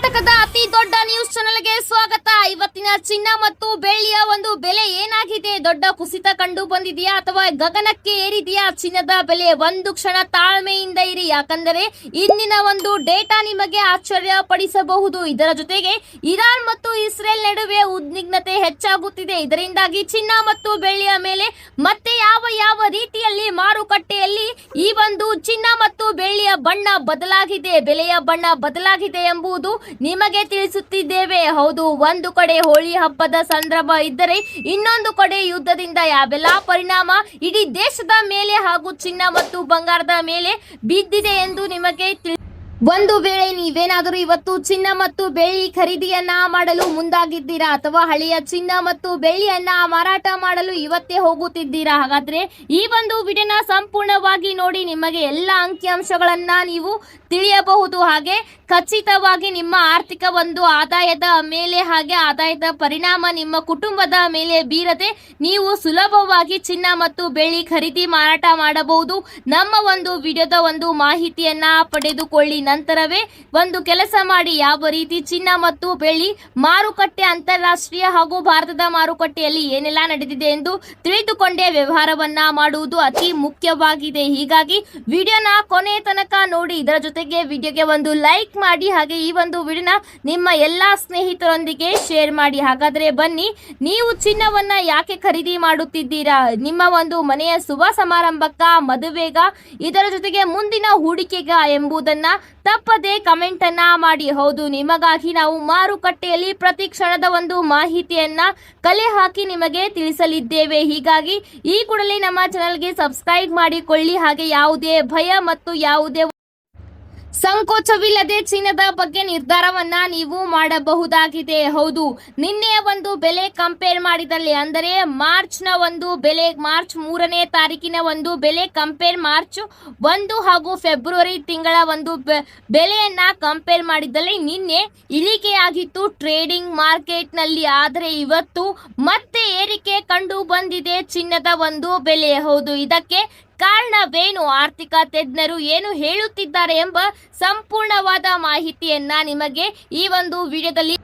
ಕರ್ನಾಟಕದ ಅತಿ ದೊಡ್ಡ ನ್ಯೂಸ್ ಚಾನೆಲ್ಗೆ ಸ್ವಾಗತ. ಇವತ್ತಿನ ಚಿನ್ನ ಮತ್ತು ಬೆಳ್ಳಿಯ ಒಂದು ಬೆಲೆ ಏನಾಗಿದೆ? ದೊಡ್ಡ ಕುಸಿತ ಕಂಡು ಬಂದಿದೆಯಾ ಅಥವಾ ಗಗನಕ್ಕೆ ಏರಿದೆಯಾ ಚಿನ್ನದ ಬೆಲೆ? ಒಂದು ಕ್ಷಣ ತಾಳ್ಮೆಯಿಂದ ಇರಿ, ಯಾಕಂದರೆ ಇಂದಿನ ಒಂದು ಡೇಟಾ ನಿಮಗೆ ಆಶ್ಚರ್ಯ ಪಡಿಸಬಹುದು. ಇದರ ಜೊತೆಗೆ ಇರಾನ್ ಮತ್ತು ಇಸ್ರೇಲ್ ನಡುವೆ ಉದ್ವಿಗ್ನತೆ ಹೆಚ್ಚಾಗುತ್ತಿದೆ. ಇದರಿಂದಾಗಿ ಚಿನ್ನ ಮತ್ತು ಬೆಳ್ಳಿಯ ಮೇಲೆ ಮತ್ತೆ ಯಾವ ರೀತಿಯಲ್ಲಿ ಮಾರುಕಟ್ಟೆಯಲ್ಲಿ ಈ ಒಂದು ಚಿನ್ನ ಮತ್ತು ಬೆಳ್ಳಿಯ ಬಣ್ಣ ಬದಲಾಗಿದೆ, ಬೆಲೆಯ ಬಣ್ಣ ಬದಲಾಗಿದೆ ಎಂಬುದು ನಿಮಗೆ ತಿಳಿಸುತ್ತಿದ್ದೇವೆ. ಹೌದು, ಒಂದು ಕಡೆ ಹೋಳಿ ಹಬ್ಬದ ಸಂಭ್ರಮ ಇದ್ದರೆ ಇನ್ನೊಂದು ಕಡೆ ಯುದ್ಧದಿಂದ ಯಾವೆಲ್ಲ ಪರಿಣಾಮ ಇಡೀ ದೇಶದ ಮೇಲೆ ಹಾಗೂ ಚಿನ್ನ ಮತ್ತು ಬಂಗಾರದ ಮೇಲೆ ಬಿದ್ದಿದೆ ಎಂದು ನಿಮಗೆ ಒಂದು ವೇಳೆ ನೀವೇನಾದರೂ ಇವತ್ತು ಚಿನ್ನ ಮತ್ತು ಬೆಳ್ಳಿ ಖರೀದಿಯನ್ನ ಮಾಡಲು ಮುಂದಾಗಿದ್ದೀರಾ ಅಥವಾ ಹಳೆಯ ಚಿನ್ನ ಮತ್ತು ಬೆಳ್ಳಿಯನ್ನ ಮಾರಾಟ ಮಾಡಲು ಇವತ್ತೇ ಹೋಗುತ್ತಿದ್ದೀರಾ? ಹಾಗಾದ್ರೆ ಈ ಒಂದು ವಿಡಿಯೋನ ಸಂಪೂರ್ಣವಾಗಿ ನೋಡಿ, ನಿಮಗೆ ಎಲ್ಲ ಅಂಕಿಅಂಶಗಳನ್ನ ನೀವು ತಿಳಿಯಬಹುದು. ಹಾಗೆ ಖಚಿತವಾಗಿ ನಿಮ್ಮ ಆರ್ಥಿಕ ಒಂದು ಆದಾಯದ ಮೇಲೆ ಹಾಗೆ ಆದಾಯದ ಪರಿಣಾಮ ನಿಮ್ಮ ಕುಟುಂಬದ ಮೇಲೆ ಬೀರದೆ ನೀವು ಸುಲಭವಾಗಿ ಚಿನ್ನ ಮತ್ತು ಬೆಳ್ಳಿ ಖರೀದಿ ಮಾರಾಟ ಮಾಡಬಹುದು. ನಮ್ಮ ಒಂದು ವಿಡಿಯೋದ ಒಂದು ಮಾಹಿತಿಯನ್ನ ಪಡೆದುಕೊಳ್ಳಿ. ನಂತರವೇ ಒಂದು ಕೆಲಸ ಮಾಡಿ, ಯಾವ ರೀತಿ ಚಿನ್ನ ಮತ್ತು ಬೆಳ್ಳಿ ಮಾರುಕಟ್ಟೆ ಅಂತಾರಾಷ್ಟ್ರೀಯ ಹಾಗೂ ಭಾರತದ ಮಾರುಕಟ್ಟೆಯಲ್ಲಿ ಏನೆಲ್ಲ ನಡೆದಿದೆ ಎಂದು ತಿಳಿದುಕೊಂಡೇ ವ್ಯವಹಾರವನ್ನ ಮಾಡುವುದು ಅತಿ ಮುಖ್ಯವಾಗಿದೆ. ಹೀಗಾಗಿ ವಿಡಿಯೋನ ಕೊನೆ ತನಕ ನೋಡಿ. ಇದರ ಜೊತೆಗೆ ವಿಡಿಯೋಗೆ ಒಂದು ಲೈಕ್ ಮಾಡಿ, ಹಾಗೆ ಈ ಒಂದು ವಿಡಿಯೋನ ನಿಮ್ಮ ಎಲ್ಲಾ ಸ್ನೇಹಿತರೊಂದಿಗೆ ಶೇರ್ ಮಾಡಿ. ಹಾಗಾದ್ರೆ ಬನ್ನಿ, ನೀವು ಚಿನ್ನವನ್ನ ಯಾಕೆ ಖರೀದಿ ಮಾಡುತ್ತಿದ್ದೀರಾ? ನಿಮ್ಮ ಒಂದು ಮನೆಯ ಶುಭ ಸಮಾರಂಭಕ್ಕ, ಮದುವೆಗ, ಇದರ ಜೊತೆಗೆ ಮುಂದಿನ ಹೂಡಿಕೆಗ ಎಂಬುದನ್ನ ತಪ್ಪದೆ ಕಮೆಂಟ್ ಅನ್ನ ಮಾಡಿ. ಹೌದು, ನಿಮಗಾಗಿ ನಾವು ಮಾರುಕಟ್ಟೆಯಲ್ಲಿ ಪ್ರತಿ ಕ್ಷಣದ ಒಂದು ಮಾಹಿತಿಯನ್ನ ಕಲೆ ಹಾಕಿ ನಿಮಗೆ ತಿಳಿಸಲಿದ್ದೇವೆ. ಹೀಗಾಗಿ ಈ ಕೂಡಲೇ ನಮ್ಮ ಚಾನೆಲ್ಗೆ ಸಬ್ಸ್ಕ್ರೈಬ್ ಮಾಡಿಕೊಳ್ಳಿ. ಹಾಗೆ ಯಾವುದೇ ಭಯ ಮತ್ತು ಯಾವುದೇ ಸಂಕೋಚವಿಲ್ಲದೆ ಚಿನ್ನದ ಬಗ್ಗೆ ನಿರ್ಧಾರವನ್ನ ನೀವು ಮಾಡಬಹುದಾಗಿದೆ. ಹೌದು, ನಿನ್ನೆಯ ಒಂದು ಬೆಲೆ ಕಂಪೇರ್ ಮಾಡಿದಲ್ಲಿ, ಅಂದರೆ ಮಾರ್ಚ್ 3ನೇ ತಾರೀಕಿನ ಒಂದು ಬೆಲೆ ಕಂಪೇರ್ ಮಾರ್ಚ್ 1 ಹಾಗೂ ಫೆಬ್ರವರಿ ತಿಂಗಳ ಒಂದು ಬೆಲೆಯನ್ನ ಕಂಪೇರ್ ಮಾಡಿದಲ್ಲಿ ನಿನ್ನೆ ಇಳಿಕೆಯಾಗಿತ್ತು ಟ್ರೇಡಿಂಗ್ ಮಾರ್ಕೆಟ್ ನಲ್ಲಿ. ಆದರೆ ಇವತ್ತು ಮತ್ತೆ ಏರಿಕೆ ಕಂಡು ಬಂದಿದೆ ಚಿನ್ನದ ಒಂದು ಬೆಲೆ. ಹೌದು, ಇದಕ್ಕೆ ಕಾರಣವೇನು, ಆರ್ಥಿಕ ತಜ್ಞರು ಏನು ಹೇಳುತ್ತಿದ್ದಾರೆ ಎಂಬ ಸಂಪೂರ್ಣವಾದ ಮಾಹಿತಿಯನ್ನ ನಿಮಗೆ ಈ ಒಂದು ವಿಡಿಯೋದಲ್ಲಿ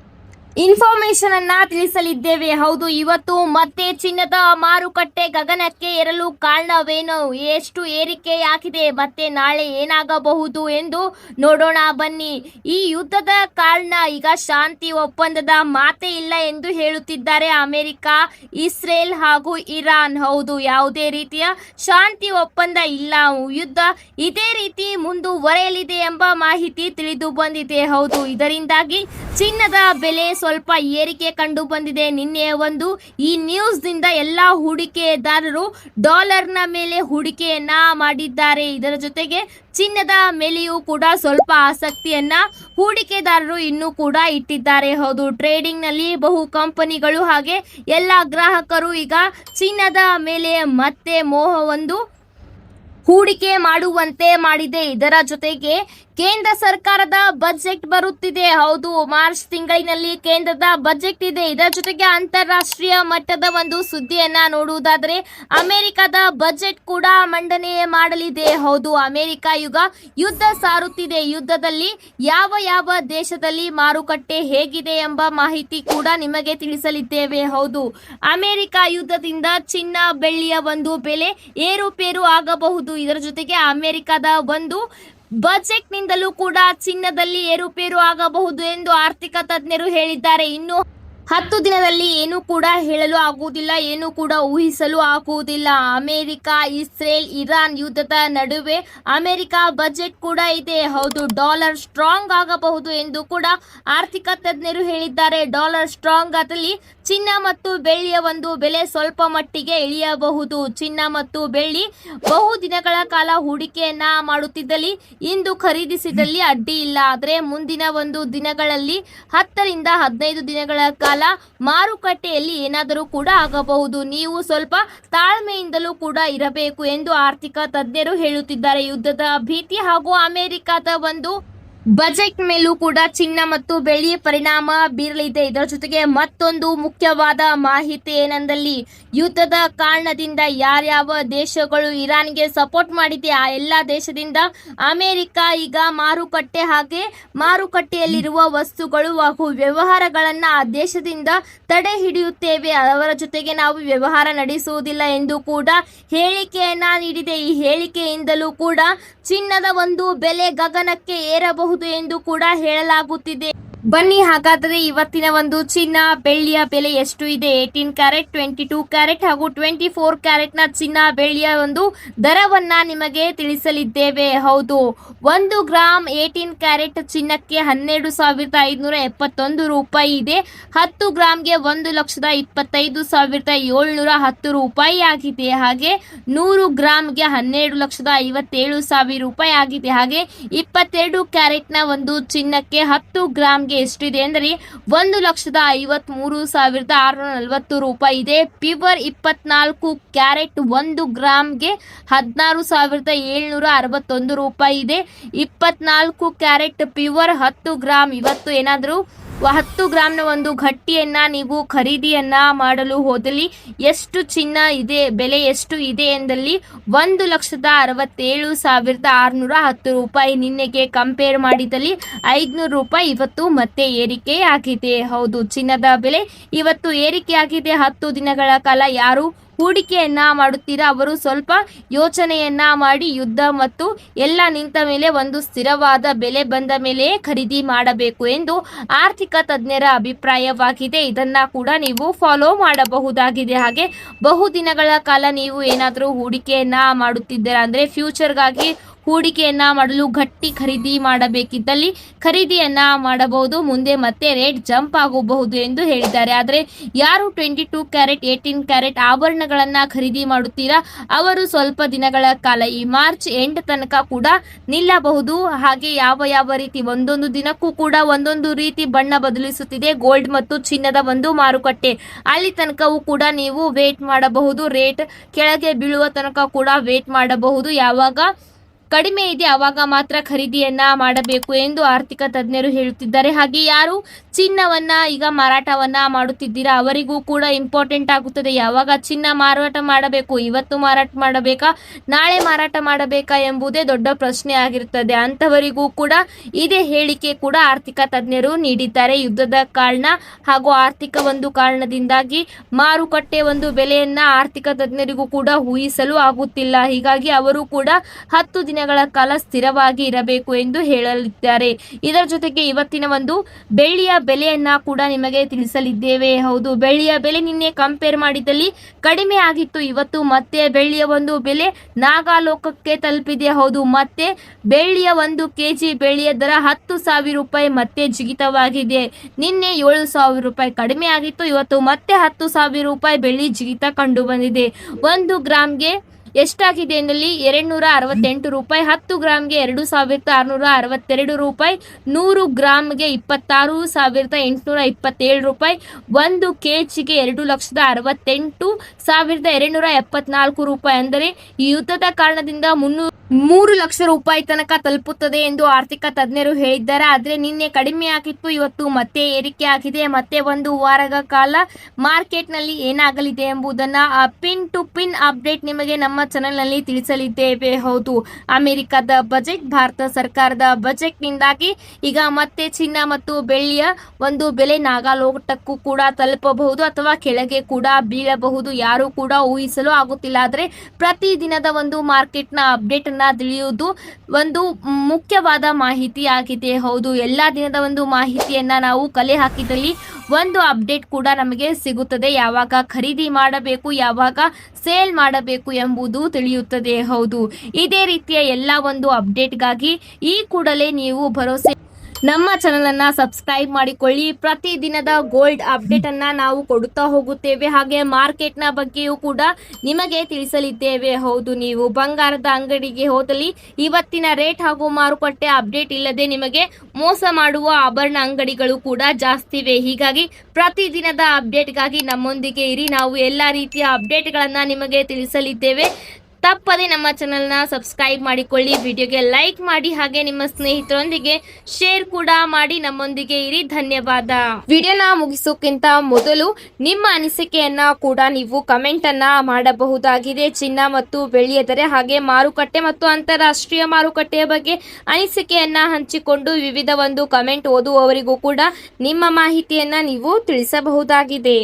ಇನ್ಫಾರ್ಮೇಶನ್ ಅನ್ನ ತಿಳಿಸಲಿದ್ದೇವೆ. ಹೌದು, ಇವತ್ತು ಮತ್ತೆ ಚಿನ್ನದ ಮಾರುಕಟ್ಟೆ ಗಗನಕ್ಕೆ ಏರಲು ಕಾರಣವೇನು, ಎಷ್ಟು ಏರಿಕೆಯಾಗಿದೆ, ಮತ್ತೆ ನಾಳೆ ಏನಾಗಬಹುದು ಎಂದು ನೋಡೋಣ ಬನ್ನಿ. ಈ ಯುದ್ಧದ ಕಾರಣ ಈಗ ಶಾಂತಿ ಒಪ್ಪಂದದ ಮಾತೇ ಇಲ್ಲ ಎಂದು ಹೇಳುತ್ತಿದ್ದಾರೆ ಅಮೆರಿಕ, ಇಸ್ರೇಲ್ ಹಾಗೂ ಇರಾನ್. ಹೌದು, ಯಾವುದೇ ರೀತಿಯ ಶಾಂತಿ ಒಪ್ಪಂದ ಇಲ್ಲ, ಯುದ್ಧ ಇದೇ ರೀತಿ ಮುಂದುವರೆಯಲಿದೆ ಎಂಬ ಮಾಹಿತಿ ತಿಳಿದು ಬಂದಿದೆ. ಹೌದು, ಇದರಿಂದಾಗಿ ಚಿನ್ನದ ಬೆಲೆ ಸ್ವಲ್ಪ ಏರಿಕೆ ಕಂಡು ಬಂದಿದೆ. ನಿನ್ನೆ ಒಂದು ಈ ನ್ಯೂಸ್ ದಿಂದ ಎಲ್ಲಾ ಹೂಡಿಕೆದಾರರು ಡಾಲರ್ನ ಮೇಲೆ ಹೂಡಿಕೆಯನ್ನ ಮಾಡಿದ್ದಾರೆ. ಇದರ ಜೊತೆಗೆ ಚಿನ್ನದ ಮೇಲೆಯೂ ಕೂಡ ಸ್ವಲ್ಪ ಆಸಕ್ತಿಯನ್ನ ಹೂಡಿಕೆದಾರರು ಇನ್ನೂ ಕೂಡ ಇಟ್ಟಿದ್ದಾರೆ. ಹೌದು, ಟ್ರೇಡಿಂಗ್ ನಲ್ಲಿ ಬಹು ಕಂಪನಿಗಳು ಹಾಗೆ ಎಲ್ಲ ಗ್ರಾಹಕರು ಈಗ ಚಿನ್ನದ ಮೇಲೆ ಮತ್ತೆ ಮೋಹವೊಂದು ಹೂಡಿಕೆ ಮಾಡುವಂತೆ ಮಾಡಿದೆ. ಇದರ ಜೊತೆಗೆ ಕೇಂದ್ರ ಸರ್ಕಾರದ ಬಜೆಟ್ ಬರುತ್ತಿದೆ. ಹೌದು, ಮಾರ್ಚ್ ತಿಂಗಳಿನಲ್ಲಿ ಕೇಂದ್ರದ ಬಜೆಟ್ ಇದೆ. ಇದರ ಜೊತೆಗೆ ಅಂತಾರಾಷ್ಟ್ರೀಯ ಮಟ್ಟದ ಒಂದು ಸುದ್ದಿಯನ್ನ ನೋಡುವುದಾದರೆ ಅಮೆರಿಕದ ಬಜೆಟ್ ಕೂಡ ಮಂಡನೆ ಮಾಡಲಿದೆ. ಹೌದು, ಅಮೆರಿಕ ಈಗ ಯುದ್ಧ ಸಾರುತ್ತಿದೆ. ಯುದ್ಧದಲ್ಲಿ ಯಾವ ದೇಶದಲ್ಲಿ ಮಾರುಕಟ್ಟೆ ಹೇಗಿದೆ ಎಂಬ ಮಾಹಿತಿ ಕೂಡ ನಿಮಗೆ ತಿಳಿಸಲಿದ್ದೇವೆ. ಹೌದು, ಅಮೆರಿಕ ಯುದ್ಧದಿಂದ ಚಿನ್ನ ಬೆಳ್ಳಿಯ ಒಂದು ಬೆಲೆ ಏರುಪೇರು ಆಗಬಹುದು. ಇದರ ಜೊತೆಗೆ ಅಮೆರಿಕದ ಒಂದು ಬಜೆಟ್ ನಿಂದಲೂ ಕೂಡ ಚಿನ್ನದಲ್ಲಿ ಏರುಪೇರು ಆಗಬಹುದು ಎಂದು ಆರ್ಥಿಕ ತಜ್ಞರು ಹೇಳಿದ್ದಾರೆ. ಇನ್ನು 10 ದಿನದಲ್ಲಿ ಏನು ಕೂಡ ಹೇಳಲು ಆಗುವುದಿಲ್ಲ, ಏನು ಕೂಡ ಊಹಿಸಲು ಆಗುವುದಿಲ್ಲ. ಅಮೆರಿಕ, ಇಸ್ರೇಲ್, ಇರಾನ್ ಯುದ್ಧದ ನಡುವೆ ಅಮೆರಿಕ ಬಜೆಟ್ ಕೂಡ ಇದೆ. ಹೌದು, ಡಾಲರ್ ಸ್ಟ್ರಾಂಗ್ ಆಗಬಹುದು ಎಂದು ಕೂಡ ಆರ್ಥಿಕ ತಜ್ಞರು ಹೇಳಿದ್ದಾರೆ. ಡಾಲರ್ ಸ್ಟ್ರಾಂಗ್ ಆದಲ್ಲಿ ಚಿನ್ನ ಮತ್ತು ಬೆಳ್ಳಿಯ ಒಂದು ಬೆಲೆ ಸ್ವಲ್ಪ ಮಟ್ಟಿಗೆ ಇಳಿಯಬಹುದು. ಚಿನ್ನ ಮತ್ತು ಬೆಳ್ಳಿ ಬಹು ದಿನಗಳ ಕಾಲ ಹೂಡಿಕೆಯನ್ನ ಮಾಡುತ್ತಿದ್ದಲ್ಲಿ ಇಂದು ಖರೀದಿಸಿದಲ್ಲಿ ಅಡ್ಡಿ ಇಲ್ಲ. ಆದರೆ ಮುಂದಿನ ಒಂದು ದಿನಗಳಲ್ಲಿ 10 ರಿಂದ 15 ದಿನಗಳ ಕಾಲ ಮಾರುಕಟ್ಟೆಯಲ್ಲಿ ಏನಾದರೂ ಕೂಡ ಆಗಬಹುದು. ನೀವು ಸ್ವಲ್ಪ ತಾಳ್ಮೆಯಿಂದಲೂ ಕೂಡ ಇರಬೇಕು ಎಂದು ಆರ್ಥಿಕ ತಜ್ಞರು ಹೇಳುತ್ತಿದ್ದಾರೆ. ಯುದ್ಧದ ಭೀತಿ ಹಾಗೂ ಅಮೆರಿಕದ ಒಂದು ಬಜೆಟ್ ಮೇಲೂ ಕೂಡ ಚಿನ್ನ ಮತ್ತು ಬೆಳ್ಳಿ ಪರಿಣಾಮ ಬೀರಲಿದೆ. ಇದರ ಜೊತೆಗೆ ಮತ್ತೊಂದು ಮುಖ್ಯವಾದ ಮಾಹಿತಿ ಏನೆಂದಲ್ಲಿ, ಯುದ್ಧದ ಕಾರಣದಿಂದ ಯಾರ್ಯಾವ ದೇಶಗಳು ಇರಾನ್ಗೆ ಸಪೋರ್ಟ್ ಮಾಡಿದೆ ಆ ಎಲ್ಲ ದೇಶದಿಂದ ಅಮೆರಿಕ ಈಗ ಮಾರುಕಟ್ಟೆ ಹಾಗೆ ಮಾರುಕಟ್ಟೆಯಲ್ಲಿರುವ ವಸ್ತುಗಳು ಹಾಗೂ ವ್ಯವಹಾರಗಳನ್ನು ಆ ದೇಶದಿಂದ ತಡೆ ಹಿಡಿಯುತ್ತೇವೆ, ಅವರ ಜೊತೆಗೆ ನಾವು ವ್ಯವಹಾರ ನಡೆಸುವುದಿಲ್ಲ ಎಂದು ಕೂಡ ಹೇಳಿಕೆಯನ್ನ ನೀಡಿದೆ. ಈ ಹೇಳಿಕೆಯಿಂದಲೂ ಕೂಡ ಚಿನ್ನದ ಒಂದು ಬೆಲೆ ಗಗನಕ್ಕೆ ಏರಬಹುದು ಎಂದು ಕೂಡ ಹೇಳಲಾಗುತ್ತಿದೆ. ಬನ್ನಿ ಹಾಗಾದರೆ ಇವತ್ತಿನ ಒಂದು ಚಿನ್ನ ಬೆಳ್ಳಿಯ ಬೆಲೆ ಎಷ್ಟು ಇದೆ, 18 ಕ್ಯಾರೆಟ್, 22 ಕ್ಯಾರೆಟ್ ಹಾಗೂ 24 ಕ್ಯಾರೆಟ್ ನ ಚಿನ್ನ ಬೆಳ್ಳಿಯ ಒಂದು ದರವನ್ನ ನಿಮಗೆ ತಿಳಿಸಲಿದ್ದೇವೆ. ಹೌದು, 1 ಗ್ರಾಮ್ 18 ಕ್ಯಾರೆಟ್ ಚಿನ್ನಕ್ಕೆ 12,571 ರೂಪಾಯಿ ಇದೆ. 10 ಗ್ರಾಮ್ಗೆ 1,25,710 ರೂಪಾಯಿ ಆಗಿದೆ. ಹಾಗೆ 100 ಗ್ರಾಮ್ಗೆ 12,57,000 ರೂಪಾಯಿ ಆಗಿದೆ. ಹಾಗೆ 22 ಕ್ಯಾರೆಟ್ ನ ಒಂದು ಚಿನ್ನಕ್ಕೆ 10 ಗ್ರಾಮ್ಗೆ ಎಷ್ಟಿದೆ ಅಂದರೆ 1,53,640 ರೂಪಾಯಿ ಇದೆ. ಪ್ಯೂರ್ 24 ಕ್ಯಾರೆಟ್ 1 ಗ್ರಾಮ್ಗೆ 16,761 ರೂಪಾಯಿ ಇದೆ. 24 ಕ್ಯಾರೆಟ್ ಪ್ಯೂರ್ 10 ಗ್ರಾಮ್ ಇವತ್ತು ಏನಾದರೂ 10 ಗ್ರಾಮ್ನ ಒಂದು ಗಟ್ಟಿಯನ್ನ ನೀವು ಖರೀದಿಯನ್ನ ಮಾಡಲು ಹೋದಲ್ಲಿ ಎಷ್ಟು ಚಿನ್ನ ಇದೆ, ಬೆಲೆ ಎಷ್ಟು ಇದೆ ಎಂದಲ್ಲಿ 1,67,610 ರೂಪಾಯಿ. ನಿನ್ನೆಗೆ ಕಂಪೇರ್ ಮಾಡಿದಲ್ಲಿ 500 ರೂಪಾಯಿ ಇವತ್ತು ಮತ್ತೆ ಏರಿಕೆಯಾಗಿದೆ. ಹೌದು, ಚಿನ್ನದ ಬೆಲೆ ಇವತ್ತು ಏರಿಕೆಯಾಗಿದೆ. 10 ದಿನಗಳ ಕಾಲ ಯಾರು ಹೂಡಿಕೆಯನ್ನ ಮಾಡುತ್ತೀರಾ ಅವರು ಸ್ವಲ್ಪ ಯೋಚನೆಯನ್ನ ಮಾಡಿ ಯುದ್ಧ ಮತ್ತು ಎಲ್ಲ ನಿಂತ ಮೇಲೆ ಒಂದು ಸ್ಥಿರವಾದ ಬೆಲೆ ಬಂದ ಮೇಲೆ ಖರೀದಿ ಮಾಡಬೇಕು ಎಂದು ಆರ್ಥಿಕ ತಜ್ಞರ ಅಭಿಪ್ರಾಯವಾಗಿದೆ. ಇದನ್ನ ಕೂಡ ನೀವು ಫಾಲೋ ಮಾಡಬಹುದಾಗಿದೆ. ಹಾಗೆ ಬಹುದಿನಗಳ ಕಾಲ ನೀವು ಏನಾದರೂ ಹೂಡಿಕೆಯನ್ನ ಮಾಡುತ್ತಿದ್ದೀರಾ ಅಂದ್ರೆ ಫ್ಯೂಚರ್ಗಾಗಿ ಹೂಡಿಕೆಯನ್ನ ಮಾಡಲು ಗಟ್ಟಿ ಖರೀದಿ ಮಾಡಬೇಕಿದ್ದಲ್ಲಿ ಖರೀದಿಯನ್ನ ಮಾಡಬಹುದು, ಮುಂದೆ ಮತ್ತೆ ರೇಟ್ ಜಂಪ್ ಆಗಬಹುದು ಎಂದು ಹೇಳಿದ್ದಾರೆ. ಆದರೆ ಯಾರು 22 ಕ್ಯಾರೆಟ್ 18 ಕ್ಯಾರೆಟ್ ಆಭರಣಗಳನ್ನ ಖರೀದಿ ಮಾಡುತ್ತೀರಾ ಅವರು ಸ್ವಲ್ಪ ದಿನಗಳ ಕಾಲ ಈ ಮಾರ್ಚ್ ಎಂಡ್ ತನಕ ಕೂಡ ನಿಲ್ಲಬಹುದು. ಹಾಗೆ ಯಾವ ರೀತಿ ಒಂದೊಂದು ದಿನಕ್ಕೂ ಕೂಡ ಒಂದೊಂದು ರೀತಿ ಬಣ್ಣ ಬದಲಿಸುತ್ತಿದೆ ಗೋಲ್ಡ್ ಮತ್ತು ಚಿನ್ನದ ಒಂದು ಮಾರುಕಟ್ಟೆ, ಅಲ್ಲಿ ತನಕವೂ ಕೂಡ ನೀವು ವೇಟ್ ಮಾಡಬಹುದು. ರೇಟ್ ಕೆಳಗೆ ಬೀಳುವ ತನಕ ಕೂಡ ವೇಟ್ ಮಾಡಬಹುದು. ಯಾವಾಗ ಕಡಿಮೆ ಇದೆ ಆವಾಗ ಮಾತ್ರ ಖರೀದಿಯನ್ನ ಮಾಡಬೇಕು ಎಂದು ಆರ್ಥಿಕ ತಜ್ಞರು ಹೇಳುತ್ತಿದ್ದಾರೆ. ಹಾಗೆ ಯಾರು ಚಿನ್ನವನ್ನ ಈಗ ಮಾರಾಟವನ್ನ ಮಾಡುತ್ತಿದ್ದೀರಾ ಅವರಿಗೂ ಕೂಡ ಇಂಪಾರ್ಟೆಂಟ್ ಆಗುತ್ತದೆ. ಯಾವಾಗ ಚಿನ್ನ ಮಾರಾಟ ಮಾಡಬೇಕು, ಇವತ್ತು ಮಾರಾಟ ಮಾಡಬೇಕಾ, ನಾಳೆ ಮಾರಾಟ ಮಾಡಬೇಕಾ ಎಂಬುದೇ ದೊಡ್ಡ ಪ್ರಶ್ನೆ ಆಗಿರುತ್ತದೆ. ಅಂತವರಿಗೂ ಕೂಡ ಇದೇ ಹೇಳಿಕೆ ಕೂಡ ಆರ್ಥಿಕ ತಜ್ಞರು ನೀಡಿದ್ದಾರೆ. ಯುದ್ಧದ ಕಾರಣ ಹಾಗೂ ಆರ್ಥಿಕ ಒಂದು ಕಾರಣದಿಂದಾಗಿ ಮಾರುಕಟ್ಟೆ ಒಂದು ಬೆಲೆಯನ್ನ ಆರ್ಥಿಕ ತಜ್ಞರಿಗೂ ಕೂಡ ಊಹಿಸಲು ಆಗುತ್ತಿಲ್ಲ. ಹೀಗಾಗಿ ಅವರು ಕೂಡ 10 ದಿನಗಳ ಕಾಲ ಸ್ಥಿರವಾಗಿ ಇರಬೇಕು ಎಂದು ಹೇಳಲಿದ್ದಾರೆ. ಇದರ ಜೊತೆಗೆ ಇವತ್ತಿನ ಒಂದು ಬೆಳ್ಳಿಯ ಬೆಲೆಯನ್ನ ಕೂಡ ನಿಮಗೆ ತಿಳಿಸಲಿದ್ದೇವೆ. ಹೌದು, ಬೆಳ್ಳಿಯ ಬೆಲೆ ನಿನ್ನೆ ಕಂಪೇರ್ ಮಾಡಿದಲ್ಲಿ ಕಡಿಮೆ ಆಗಿತ್ತು, ಇವತ್ತು ಮತ್ತೆ ಬೆಳ್ಳಿಯ ಒಂದು ಬೆಲೆ ನಾಗಾಲೋಕಕ್ಕೆ ತಲುಪಿದೆ. ಹೌದು, ಮತ್ತೆ ಬೆಳ್ಳಿಯ 1 ಕೆಜಿ ಬೆಳ್ಳಿಯ ದರ 10,000 ರೂಪಾಯಿ ಮತ್ತೆ ಜಿಗಿತವಾಗಿದೆ. ನಿನ್ನೆ 7,000 ರೂಪಾಯಿ ಕಡಿಮೆ ಆಗಿತ್ತು, ಇವತ್ತು ಮತ್ತೆ 10,000 ರೂಪಾಯಿ ಬೆಳ್ಳಿ ಜಿಗಿತ ಕಂಡು ಬಂದಿದೆ. 1 ಗ್ರಾಮ್ಗೆ ಎಷ್ಟಾಗಿದೆ ಎಂದಲ್ಲಿ 268 ರೂಪಾಯಿ, 10 ಗ್ರಾಮ್ಗೆ 2,662 ರೂಪಾಯಿ, 100 ಗ್ರಾಮ್ಗೆ 26,827 ರೂಪಾಯಿ, 1 ಕೆಜಿಗೆ 2,68,274 ರೂಪಾಯಿ. ಅಂದರೆ ಈ ಯುದ್ಧದ ಕಾರಣದಿಂದ 3 ಲಕ್ಷ ರೂಪಾಯಿ ತನಕ ತಲುಪುತ್ತದೆ ಎಂದು ಆರ್ಥಿಕ ತಜ್ಞರು ಹೇಳಿದ್ದಾರೆ. ಆದರೆ ನಿನ್ನೆ ಕಡಿಮೆ ಆಗಿತ್ತು, ಇವತ್ತು ಮತ್ತೆ ಏರಿಕೆ ಆಗಿದೆ. ಮತ್ತೆ ಒಂದು ವಾರದ ಕಾಲ ಮಾರ್ಕೆಟ್ ನಲ್ಲಿ ಏನಾಗಲಿದೆ ಎಂಬುದನ್ನ ಪಿನ್ ಟು ಪಿನ್ ಅಪ್ಡೇಟ್ ನಿಮಗೆ ನಮ್ಮ ಚಾನೆಲ್ ನಲ್ಲಿ ತಿಳಿಸಲಿದ್ದೇವೆ. ಹೌದು, ಅಮೆರಿಕದ ಬಜೆಟ್, ಭಾರತ ಸರ್ಕಾರದ ಬಜೆಟ್ ನಿಂದಾಗಿ ಈಗ ಮತ್ತೆ ಚಿನ್ನ ಮತ್ತು ಬೆಳ್ಳಿಯ ಒಂದು ಬೆಲೆ ನಾಗಾಲೋಟಕ್ಕೂ ಕೂಡ ತಲುಪಬಹುದು ಅಥವಾ ಕೆಳಗೆ ಕೂಡ ಬೀಳಬಹುದು, ಯಾರು ಕೂಡ ಊಹಿಸಲು ಆಗುತ್ತಿಲ್ಲ. ಆದರೆ ಪ್ರತಿ ದಿನದ ಒಂದು ಮಾರ್ಕೆಟ್ ನ ಅಪ್ಡೇಟ್ ಅನ್ನ ತಿಳಿಯುವುದು ಒಂದು ಮುಖ್ಯವಾದ ಮಾಹಿತಿ ಆಗಿದೆ. ಹೌದು, ಎಲ್ಲಾ ದಿನದ ಒಂದು ಮಾಹಿತಿಯನ್ನ ನಾವು ಕಲೆ ಹಾಕಿದಲ್ಲಿ ಒಂದು ಅಪ್ಡೇಟ್ ಕೂಡ ನಮಗೆ ಸಿಗುತ್ತದೆ. ಯಾವಾಗ ಖರೀದಿ ಮಾಡಬೇಕು, ಯಾವಾಗ ಸೇಲ್ ಮಾಡಬೇಕು ಎಂಬುದು ತಿಳಿಯುತ್ತದೆ. ಹೌದು, ಇದೇ ರೀತಿಯ ಎಲ್ಲ ಒಂದು ಅಪ್ಡೇಟ್ಗಾಗಿ ಈ ಕೂಡಲೇ ನೀವು ಭರವಸೆ ನಮ್ಮ ಚಾನೆಲ್ ಅನ್ನ ಸಬ್ಸ್ಕ್ರೈಬ್ ಮಾಡಿಕೊಳ್ಳಿ. ಪ್ರತಿ ದಿನದ ಗೋಲ್ಡ್ ಅಪ್ಡೇಟ್ ಅನ್ನ ನಾವು ಕೊಡುತ್ತಾ ಹೋಗುತ್ತೇವೆ. ಹಾಗೆ ಮಾರ್ಕೆಟ್ ನ ಬಗ್ಗೆಯೂ ಕೂಡ ನಿಮಗೆ ತಿಳಿಸಲಿದ್ದೇವೆ. ಹೌದು, ನೀವು ಬಂಗಾರದ ಅಂಗಡಿಗೆ ಹೋದಲ್ಲಿ ಇವತ್ತಿನ ರೇಟ್ ಹಾಗೂ ಮಾರುಕಟ್ಟೆ ಅಪ್ಡೇಟ್ ಇಲ್ಲದೆ ನಿಮಗೆ ಮೋಸ ಮಾಡುವ ಆಭರಣ ಅಂಗಡಿಗಳು ಕೂಡ ಜಾಸ್ತಿ ಇವೆ. ಹೀಗಾಗಿ ಪ್ರತಿ ದಿನದ ಅಪ್ಡೇಟ್ಗಾಗಿ ನಮ್ಮೊಂದಿಗೆ ಇರಿ. ನಾವು ಎಲ್ಲಾ ರೀತಿಯ ಅಪ್ಡೇಟ್ಗಳನ್ನ ನಿಮಗೆ ತಿಳಿಸಲಿದ್ದೇವೆ. ತಪ್ಪದೆ ನಮ್ಮ ಚಾನೆಲ್ನ ಸಬ್ಸ್ಕ್ರೈಬ್ ಮಾಡಿಕೊಳ್ಳಿ, ವಿಡಿಯೋಗೆ ಲೈಕ್ ಮಾಡಿ, ಹಾಗೆ ನಿಮ್ಮ ಸ್ನೇಹಿತರೊಂದಿಗೆ ಶೇರ್ ಕೂಡ ಮಾಡಿ ನಮ್ಮೊಂದಿಗೆ ಇರಿ. ಧನ್ಯವಾದ. ವಿಡಿಯೋನ ಮುಗಿಸೋಕ್ಕಿಂತ ಮೊದಲು ನಿಮ್ಮ ಅನಿಸಿಕೆಯನ್ನ ಕೂಡ ನೀವು ಕಮೆಂಟ್ ಅನ್ನ ಮಾಡಬಹುದಾಗಿದೆ. ಚಿನ್ನ ಮತ್ತು ಬೆಳ್ಳಿಯ ದರ ಹಾಗೆ ಮಾರುಕಟ್ಟೆ ಮತ್ತು ಅಂತಾರಾಷ್ಟ್ರೀಯ ಮಾರುಕಟ್ಟೆಯ ಬಗ್ಗೆ ಅನಿಸಿಕೆಯನ್ನ ಹಂಚಿಕೊಂಡು ವಿವಿಧ ಒಂದು ಕಮೆಂಟ್ ಓದುವವರಿಗೂ ಕೂಡ ನಿಮ್ಮ ಮಾಹಿತಿಯನ್ನ ನೀವು ತಿಳಿಸಬಹುದಾಗಿದೆ.